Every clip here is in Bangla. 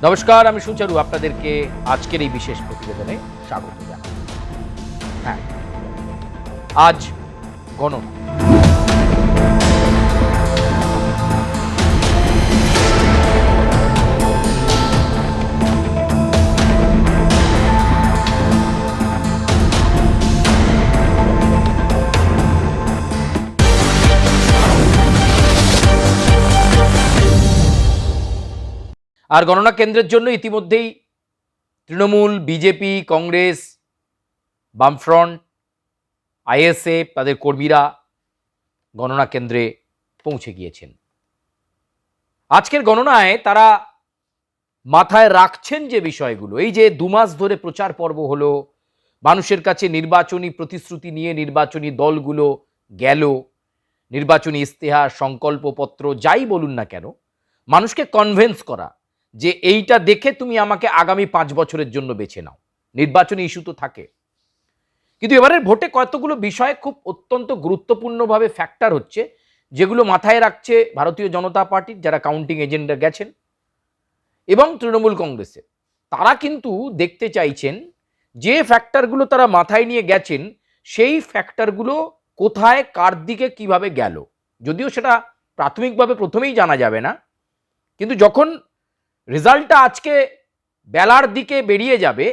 নমস্কার, আমি সুচারু আপনাদেরকে আজকের এই বিশেষ প্রতিবেদনে স্বাগত জানাই। হ্যাঁ, আজ গণনা। আর গণনা কেন্দ্রের জন্য ইতিমধ্যেই তৃণমূল, বিজেপি, কংগ্রেস, বামফ্রন্ট, আইএসএফ তাদের কর্মীরা গণনা কেন্দ্রে পৌঁছে গিয়েছেন। আজকের গণনায় তারা মাথায় রাখছেন যে বিষয়গুলো, এই যে 2 মাস ধরে প্রচার পর্ব হলো, মানুষের কাছে নির্বাচনী প্রতিশ্রুতি নিয়ে নির্বাচনী দলগুলো গেল, নির্বাচনী ইস্তেহার, সংকল্পপত্র যাই বলুন না কেন, মানুষকে কনভিন্স করা যে এইটা দেখে তুমি আমাকে আগামী 5 বছরের জন্য বেছে নাও। নির্বাচনী ইস্যু তো থাকে, কিন্তু এবারের ভোটে কতগুলো বিষয় খুব অত্যন্ত গুরুত্বপূর্ণভাবে ফ্যাক্টর হচ্ছে, যেগুলো মাথায় রাখছে ভারতীয় জনতা পার্টির যারা কাউন্টিং এজেন্টরা গেছেন এবং তৃণমূল কংগ্রেসের। তারা কিন্তু দেখতে চাইছেন যে ফ্যাক্টরগুলো তারা মাথায় নিয়ে গেছেন সেই ফ্যাক্টরগুলো কোথায়, কার দিকে, কিভাবে গেল। যদিও সেটা প্রাথমিকভাবে প্রথমেই জানা যাবে না, কিন্তু যখন রেজাল্টটা আজকে বেলার দিকে বেরিয়ে যাবে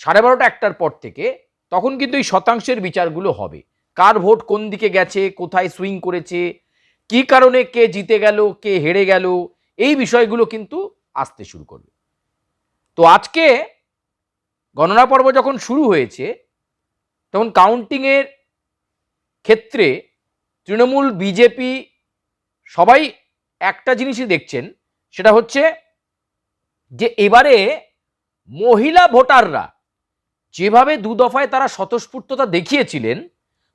12:30 একটার পর থেকে, তখন কিন্তু এই শতাংশের বিচারগুলো হবে। কার ভোট কোন দিকে গেছে, কোথায় সুইং করেছে, কি কারণে কে জিতে গেল, কে হেরে গেল, এই বিষয়গুলো কিন্তু আসতে শুরু করবে। তো আজকে গণনা পর্ব যখন শুরু হয়েছে, তখন কাউন্টিংয়ের ক্ষেত্রে তৃণমূল, বিজেপি সবাই একটা জিনিসই দেখছেন, সেটা হচ্ছে যে এবারে মহিলা ভোটাররা যেভাবে 2 দফায় তারা স্বতঃস্ফূর্ততা দেখিয়েছিলেন,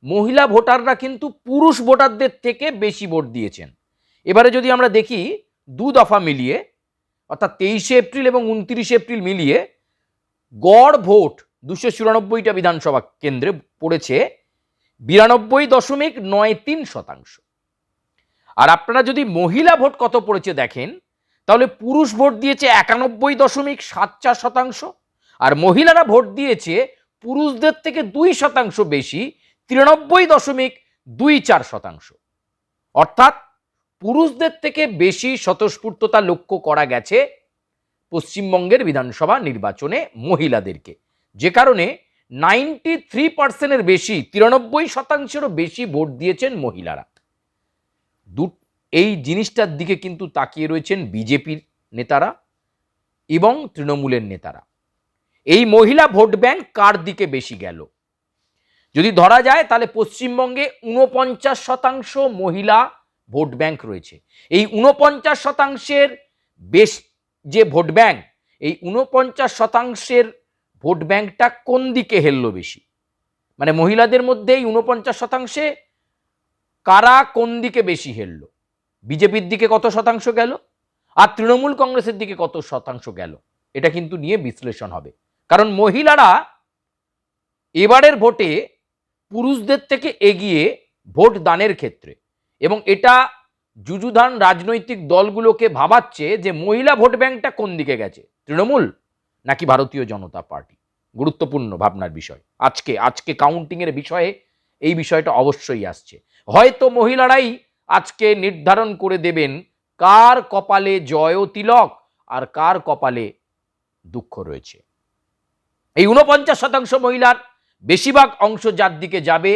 মহিলা ভোটাররা কিন্তু পুরুষ ভোটারদের থেকে বেশি ভোট দিয়েছেন। এবারে যদি আমরা দেখি 2 দফা মিলিয়ে, অর্থাৎ 23 এপ্রিল এবং 29 এপ্রিল মিলিয়ে গড় ভোট 294টা বিধানসভা কেন্দ্রে পড়েছে 92.93%। আর আপনারা যদি মহিলা ভোট কত পড়েছে দেখেন, তাহলে পুরুষ ভোট দিয়েছে 91.74%, আর মহিলারা ভোট দিয়েছে পুরুষদের থেকে 2% বেশি, 93.24%। অর্থাৎ পুরুষদের থেকে বেশি স্বতঃস্ফূর্ততা লক্ষ্য করা গেছে পশ্চিমবঙ্গের বিধানসভা নির্বাচনে মহিলাদেরকে, যে কারণে 93%-এর বেশি, 93%-এরও বেশি ভোট দিয়েছেন মহিলারা। এই জিনিসটার দিকে কিন্তু তাকিয়ে রয়েছেন বিজেপির নেতারা এবং তৃণমূলের নেতারা। এই মহিলা ভোট ব্যাংক কার দিকে বেশি গেল যদি ধরা যায়, তাহলে পশ্চিমবঙ্গে 49% মহিলা ভোট ব্যাংক রয়েছে। এই 49%-এর বেশ যে ভোট ব্যাংক, এই 49%-এর ভোট ব্যাংকটা কোন দিকে হেললো বেশি, মানে মহিলাদের মধ্যে এই 49%-এ কারা কোন দিকে বেশি হেললো, বিজেপির দিকে কত শতাংশ গেল আর তৃণমূল কংগ্রেসের দিকে কত শতাংশ গেল, এটা কিন্তু নিয়ে বিশ্লেষণ হবে। কারণ মহিলারা এবারের ভোটে পুরুষদের থেকে এগিয়ে ভোট দানের ক্ষেত্রে, এবং এটা যুযুধান রাজনৈতিক দলগুলোকে ভাবাচ্ছে যে মহিলা ভোট ব্যাংকটা কোন দিকে গেছে, তৃণমূল নাকি ভারতীয় জনতা পার্টি। গুরুত্বপূর্ণ ভাবনার বিষয়। আজকে কাউন্টিংয়ের বিষয়ে এই বিষয়টা অবশ্যই আসছে। হয়তো মহিলারাই আজকে নির্ধারণ করে দেবেন কার কপালে জয় তিলক আর কার কপালে দুঃখ রয়েছে। এই 49% মহিলার বেশিরভাগ অংশ যার দিকে যাবে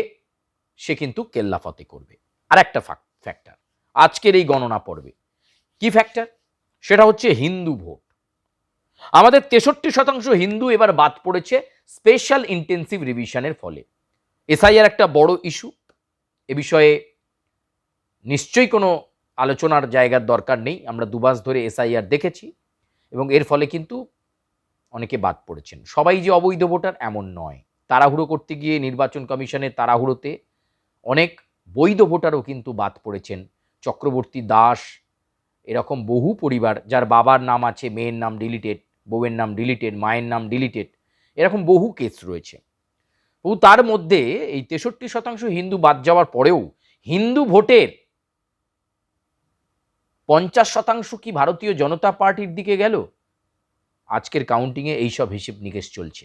সে কিন্তু কেল্লাফতে করবে। আর একটা ফ্যাক্টর আজকের এই গণনা পর্বে কি ফ্যাক্টর, সেটা হচ্ছে হিন্দু ভোট। আমাদের 63% হিন্দু এবার বাদ পড়েছে স্পেশাল ইন্টেন্সিভ রিভিশনের ফলে। এসআইআর একটা বড় ইস্যু, এ বিষয়ে নিশ্চয়ই কোনো আলোচনার জায়গার দরকার নেই। আমরা 2 মাস ধরে এসআইআর দেখেছি এবং এর ফলে কিন্তু অনেকে বাদ পড়েছেন। সবাই যে অবৈধ ভোটার এমন নয়, তাড়াহুড়ো করতে গিয়ে নির্বাচন কমিশনের তাড়াহুড়োতে অনেক বৈধ ভোটারও কিন্তু বাদ পড়েছেন। চক্রবর্তী দাস এরকম বহু পরিবার যার বাবার নাম আছে, মেয়ের নাম ডিলিটেড, বউয়ের নাম ডিলিটেড, মায়ের নাম ডিলিটেড, এরকম বহু কেস রয়েছে। তার মধ্যে এই 63% হিন্দু বাদ যাওয়ার পরেও হিন্দু ভোটের 50% কি ভারতীয় জনতা পার্টির দিকে গেল আজকের কাউন্টিংয়ে এইসব হিসেব নিকেশ চলছে।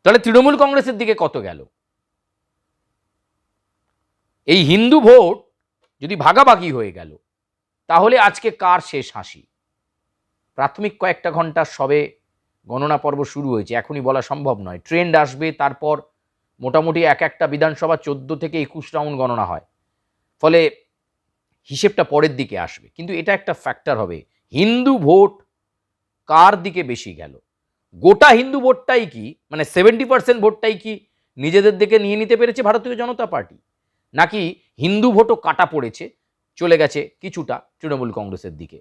তাহলে তৃণমূল কংগ্রেসের দিকে কত গেল? এই হিন্দু ভোট যদি ভাগাভাগি হয়ে গেল তাহলে আজকে কার শেষ হাসি? প্রাথমিক কয়েকটা ঘন্টা সবে গণনা পর্ব শুরু হয়েছে, এখনই বলা সম্ভব নয়। ট্রেন্ড আসবে, তারপর মোটামুটি এক একটা বিধানসভা 14 থেকে 21 রাউন্ড গণনা হয়, ফলে হিসেবটা পরের দিকে আসবে। কিন্তু এটা একটা ফ্যাক্টর হবে, হিন্দু ভোট কার দিকে বেশি গেল। গোটা হিন্দু ভোটটাই কি, মানে 70% ভোটটাই কি নিজেদের দিকে নিয়ে নিতে পেরেছে ভারতীয় জনতা পার্টি, নাকি হিন্দু ভোটও কাটা পড়েছে, চলে গেছে কিছুটা তৃণমূল কংগ্রেসের দিকে?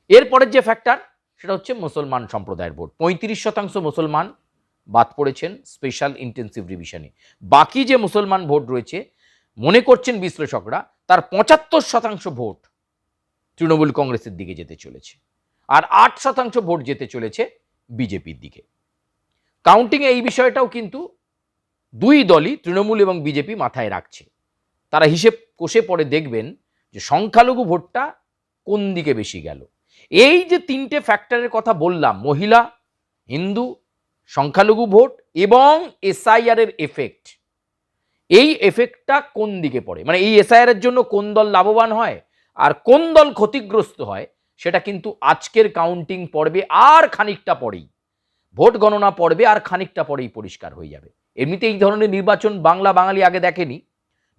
এরপরের যে ফ্যাক্টর সেটা হচ্ছে মুসলমান সম্প্রদায়ের ভোট। 35% মুসলমান বাদ পড়েছেন স্পেশাল ইন্টেন্সিভ রিভিশনে। বাকি যে মুসলমান ভোট রয়েছে, মনে করছেন বিশ্লেষকরা, তার 75% ভোট তৃণমূল কংগ্রেসের দিকে যেতে চলেছে, আর 8% ভোট যেতে চলেছে বিজেপির দিকে। কাউন্টিংয়ে এই বিষয়টাও কিন্তু দুই দলই, তৃণমূল এবং বিজেপি, মাথায় রাখছে। তারা হিসেব কষে পরে দেখবেন যে সংখ্যালঘু ভোটটা কোন দিকে বেশি গেল। এই যে তিনটে ফ্যাক্টরের কথা বললাম, মহিলা, হিন্দু, সংখ্যালঘু ভোট এবং এসআইআর এর এফেক্ট, এই এফেক্টটা কোন দিকে পড়ে, মানে এই এসআইআর এর জন্য কোন দল লাভবান হয় আর কোন দল ক্ষতিগ্রস্ত হয়, সেটা কিন্তু আজকের কাউন্টিং পর্বে আর খানিকটা পরেই, ভোট গণনা পর্বে আর খানিকটা পরেই পরিষ্কার হয়ে যাবে। এমনিতে এই ধরনের নির্বাচন বাংলা বাঙালি আগে দেখেনি।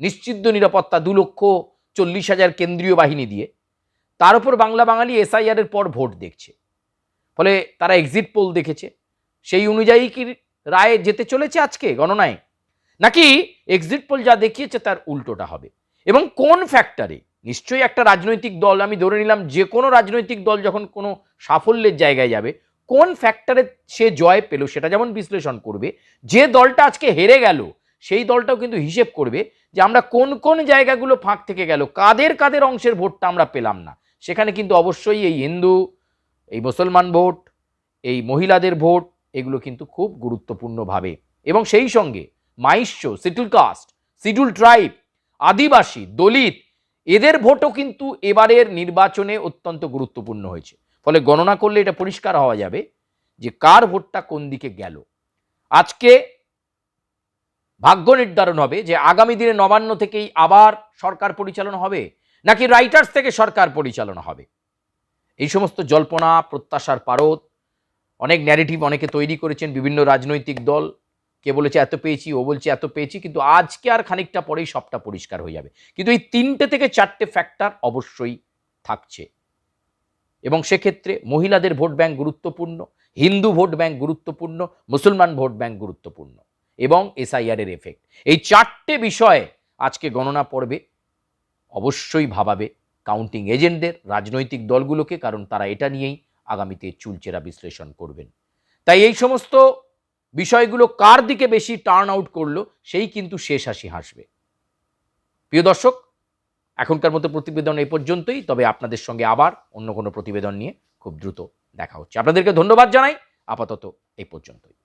নিশ্চিদ্র নিরাপত্তা, 2,40,000 কেন্দ্রীয় বাহিনী দিয়ে, তার উপর বাংলা বাঙালি এসআইআর এর পর ভোট দেখছে, ফলে তারা এক্সিট পোল দেখেছে। সেই অনুযায়ী কি রায় যেতে চলেছে আজকে গণনায়, নাকি এক্সিট পোল যা দেখিয়েছে তার উল্টোটা হবে? এবং কোন ফ্যাক্টরে? নিশ্চয়ই একটা রাজনৈতিক দল, আমি ধরে নিলাম যে কোনো রাজনৈতিক দল যখন কোনো সাফল্যের জায়গায় যাবে, কোন ফ্যাক্টরে সে জয় পেল সেটা যেমন বিশ্লেষণ করবে, যে দলটা আজকে হেরে গেল সেই দলটাও কিন্তু হিসেব করবে যে আমরা কোন কোন জায়গাগুলো ফাঁক থেকে গেল, কাদের কাদের অংশের ভোটটা আমরা পেলাম না। সেখানে কিন্তু অবশ্যই এই হিন্দু, এই মুসলমান ভোট, এই মহিলাদের ভোট, এগুলো কিন্তু খুব গুরুত্বপূর্ণভাবে, এবং সেই সঙ্গে মাইশ্য, শিডিউল কাস্ট, শিডিউল ট্রাইব, আদিবাসী, দলিত, এদের ভোটও কিন্তু এবারের নির্বাচনে অত্যন্ত গুরুত্বপূর্ণ হয়েছে। ফলে গণনা করলে এটা পরিষ্কার হওয়া যাবে যে কার ভোটটা কোন দিকে গেল। আজকে ভাগ্য নির্ধারণ হবে যে আগামী দিনে নবান্ন থেকেই আবার সরকার পরিচালনা হবে, নাকি রাইটার্স থেকে সরকার পরিচালনা হবে। এই সমস্ত জল্পনা, প্রত্যাশার পারদ, অনেক ন্যারেটিভ অনেকে তৈরি করেছেন, বিভিন্ন রাজনৈতিক দল, কে বলেছে এত পেয়েছি, ও বলছে এত পেয়েছি, কিন্তু আজকে আর খানিকটা পরেই সবটা পরিষ্কার হয়ে যাবে। কিন্তু এই 3টে থেকে 4টে ফ্যাক্টর অবশ্যই থাকছে, এবং সেক্ষেত্রে মহিলাদের ভোট ব্যাংক গুরুত্বপূর্ণ, হিন্দু ভোট ব্যাংক গুরুত্বপূর্ণ, মুসলমান ভোট ব্যাংক গুরুত্বপূর্ণ, এবং এসআইআর এর এফেক্ট। এই 4টে বিষয়ে আজকে গণনা পর্বে অবশ্যই ভাবাবে কাউন্টিং এজেন্টদের, রাজনৈতিক দলগুলোকে, কারণ তারা এটা নিয়েই আগামীতে চুলচেরা বিশ্লেষণ করবেন। তাই এই সমস্ত বিষয়গুলো কার দিকে বেশি টার্ন আউট করলো সেই কিন্তু শেষ হাসি হাসবে। প্রিয় দর্শক, এখনকার মতো প্রতিবেদন এই পর্যন্তই, তবে আপনাদের সঙ্গে আবার অন্য কোনো প্রতিবেদন নিয়ে খুব দ্রুত দেখা হচ্ছে। আপনাদেরকে ধন্যবাদ জানাই, আপাতত এই পর্যন্তই।